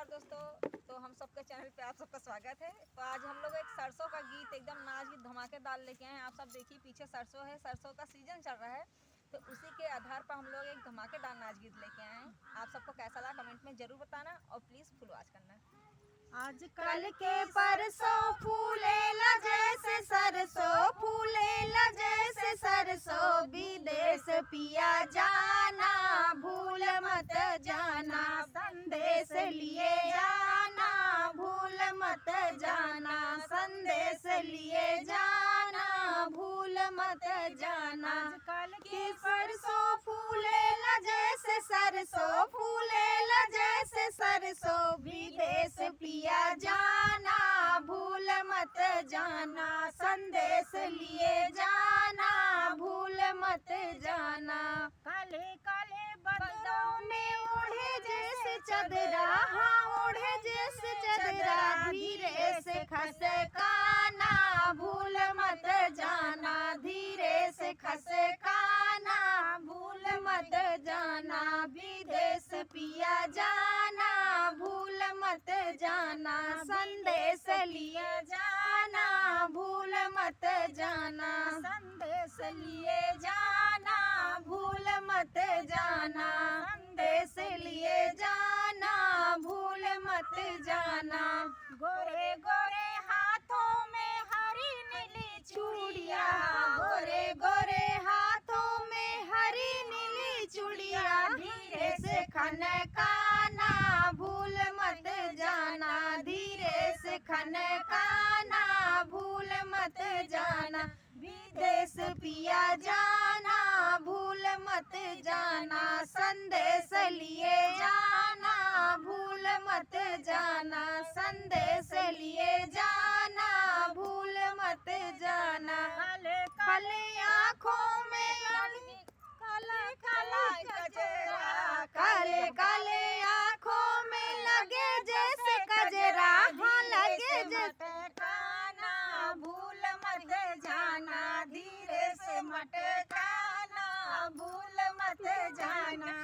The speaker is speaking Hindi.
नमस्कार दोस्तों। तो हम सबके चैनल पे आप सबका स्वागत है। तो आज हम लोग एक सरसों का गीत एकदम नाच गीत धमाकेदार लेके आए हैं। आप सब देखिए पीछे सरसों है, सरसों का सीजन चल रहा है, तो उसी के आधार पर हम लोग एक धमाकेदार नाच गीत लेके आए हैं। आप सबको कैसा लगा कमेंट में जरूर बताना और प्लीज फुल वॉच करना। आजकल के परसों फूलेला जैसे सरसों, फूलेला जैसे सरसों, विदेश पिया जाना भूल मत जाना, संदेश लिए जाना भूल मत जाना, संदेश लिए जाना भूल मत जाना। आजकल के परसों फूलेला जैसे सरसों, फूलेला जैसे सरसों, विदेश पिया जाना भूल मत जाना, संदेश लिए जाना भूल मत जाना। काले काले बदलों में ओढ़े जैसे चदरा, हाँ ओढ़े जैसे चदरा, धीरे से खसकाना भूल मत जाना, धीरे से खसकाना भूल मत जाना, विदेश पिया जाना भूल मत जाना, संदेश लिए जाना भूल मत जाना, संदेश लिए जाना भूल मत जाना, संदेश लिए जाना भूल मत जाना। गोरे गोरे हाथों में हरी नीली चूड़िया, गोरे गोरे हाथों में हरी नीली चूड़िया, धीरे से खनकाना भूल मत जाना, धीरे से खनकाना भूल मत जाना, विदेश पिया जाना भूल मत जाना, संदेश लिए जाना भूल मत जाना, संदेश लिए जाना भूल मत जाना। काले काले आँखों में काला काला गजरा, काले काले आँखों में लगे जैसे गजरा, हाँ लगे जैसे काना भूल मत जाना, धीरे से मटकाना भूल मत जाना,